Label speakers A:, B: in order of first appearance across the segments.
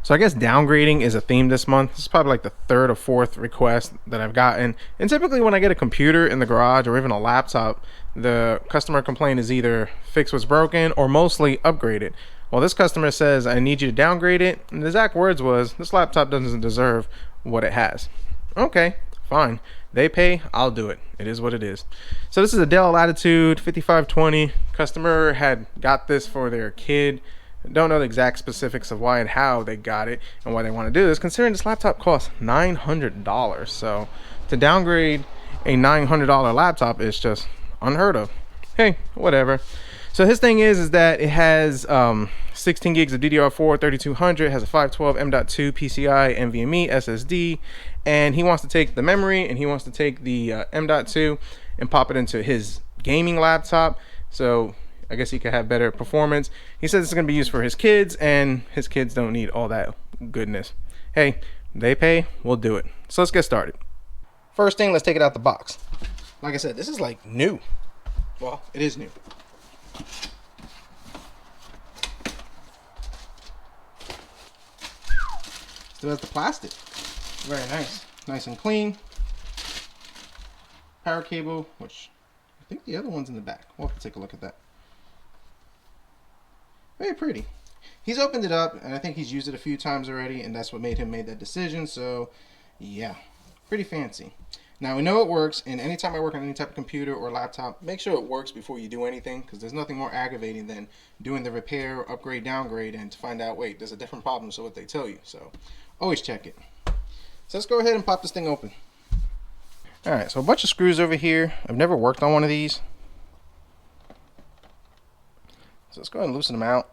A: So I guess downgrading is a theme this month. This is probably like the third or fourth request that I've gotten. And typically when I get a computer in the garage or even a laptop, the customer complaint is either fix what's broken or mostly upgrade it. Well, this customer says, I need you to downgrade it. And the exact words was, this laptop doesn't deserve what it has. Okay, fine. They pay, I'll do it. It is what it is. So this is a Dell Latitude 5520. Customer had got this for their kid. Don't know the exact specifics of why and how they got it and why they want to do this, considering this laptop costs $900. So to downgrade a $900 laptop is just unheard of. Hey, whatever. So his thing is that it has 16 gigs of DDR4 3200, has a 512 M.2 PCI NVMe SSD, and he wants to take the memory and he wants to take the M.2 and pop it into his gaming laptop. So I guess he could have better performance. He says it's going to be used for his kids, and his kids don't need all that goodness. Hey, they pay, we'll do it. So let's get started. First thing, let's take it out the box. Like I said, this is like new. Well, it is new. Still has the plastic. Very nice. Nice and clean. Power cable, which I think the other one's in the back. We'll have to take a look at that. Very pretty. He's opened it up, and I think he's used it a few times already, and that's what made him make that decision. So, yeah, pretty fancy. Now, we know it works, and anytime I work on any type of computer or laptop, make sure it works before you do anything, because there's nothing more aggravating than doing the repair, upgrade, downgrade, and to find out, wait, there's a different problem, so what they tell you. So, always check it. So, let's go ahead and pop this thing open. All right, so a bunch of screws over here. I've never worked on one of these. So let's go ahead and loosen them out.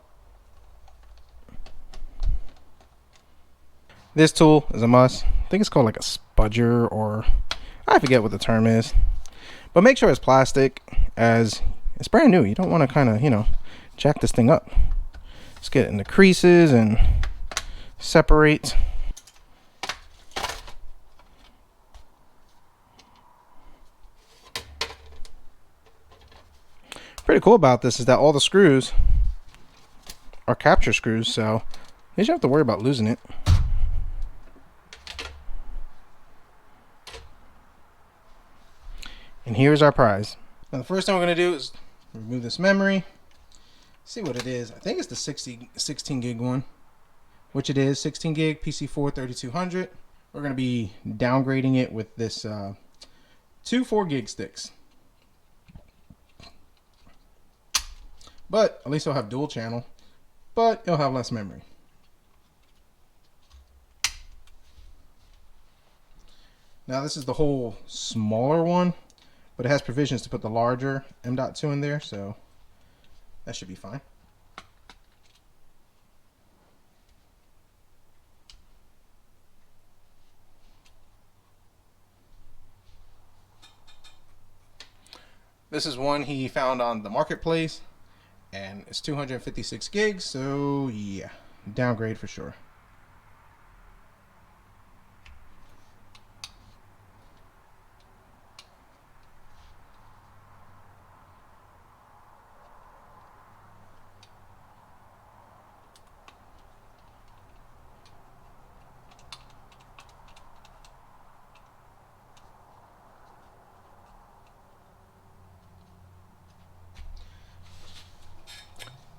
A: This tool is a must. I think it's called like a spudger, or I forget what the term is. But make sure it's plastic, as it's brand new. You don't want to kind of, jack this thing up. Let's get it in the creases and separate. Pretty cool about this is that all the screws are capture screws, so you don't have to worry about losing it. And here's our prize. Now the first thing we're going to do is remove this memory, see what it is. I think it's the 16 gig one, which it is, 16 gig PC4 3200. We're going to be downgrading it with this 2 4 gig sticks. But at least it'll have dual channel, but it'll have less memory. Now this is the whole smaller one, but it has provisions to put the larger M.2 in there, so that should be fine. This is one he found on the marketplace, and it's 256 gigs, so yeah, downgrade for sure.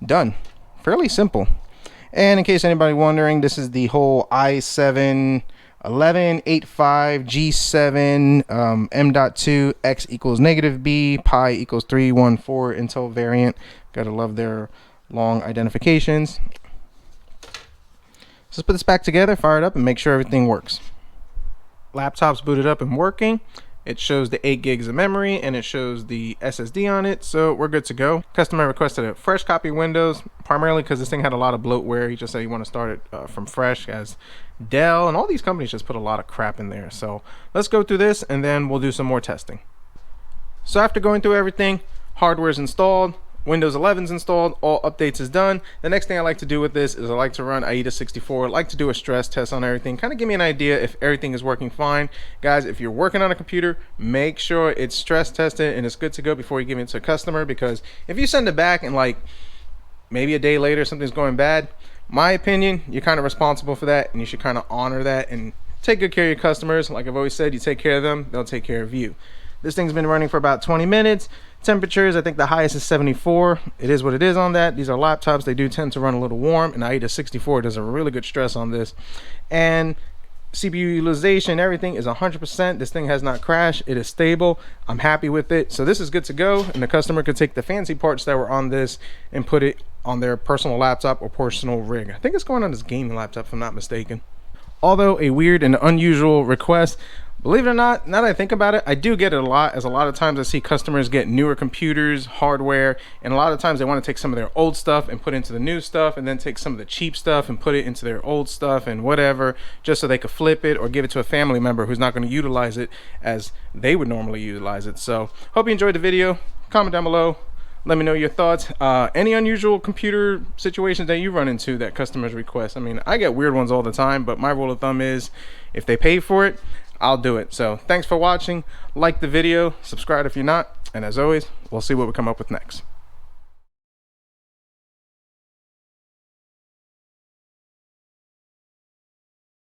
A: Done. Fairly simple. And in case anybody wondering, this is the whole i7 1185 G7 M.2 X equals -B, pi equals 314 Intel variant. Gotta love their long identifications. So let's put this back together, fire it up, and make sure everything works. Laptop's booted up and working. It shows the 8 gigs of memory, and it shows the SSD on it, so we're good to go. Customer requested a fresh copy of Windows, primarily because this thing had a lot of bloatware. He just said he want to start it from fresh, as Dell and all these companies just put a lot of crap in there. So let's go through this, and then we'll do some more testing. So after going through everything, hardware is installed, Windows 11's installed, all updates is done. The next thing I like to do with this is I like to run AIDA 64. I like to do a stress test on everything, kind of give me an idea if everything is working fine. Guys, if you're working on a computer, make sure it's stress tested and it's good to go before you give it to a customer, because if you send it back and like maybe a day later something's going bad, My opinion, you're kind of responsible for that, and you should kind of honor that and take good care of your customers. Like I've always said, you take care of them, they'll take care of you. This thing's been running for about 20 minutes. Temperatures, I think the highest is 74. It is what it is on that. These are laptops. They do tend to run a little warm, and I 64 does a really good stress on this. And CPU utilization, everything is 100%. This thing has not crashed. It is stable. I'm happy with it. So this is good to go, and the customer could take the fancy parts that were on this and put it on their personal laptop or personal rig. I think it's going on this gaming laptop if I'm not mistaken. Although a weird and unusual request, believe it or not, now that I think about it, I do get it a lot, as a lot of times I see customers get newer computers, hardware, and a lot of times they want to take some of their old stuff and put into the new stuff, and then take some of the cheap stuff and put it into their old stuff and whatever, just so they could flip it or give it to a family member who's not going to utilize it as they would normally utilize it. So hope you enjoyed the video. Comment down below. Let me know your thoughts. Any unusual computer situations that you run into that customers request. I mean, I get weird ones all the time, but my rule of thumb is if they pay for it, I'll do it. So thanks for watching. Like the video, subscribe if you're not, and as always, we'll see what we come up with next.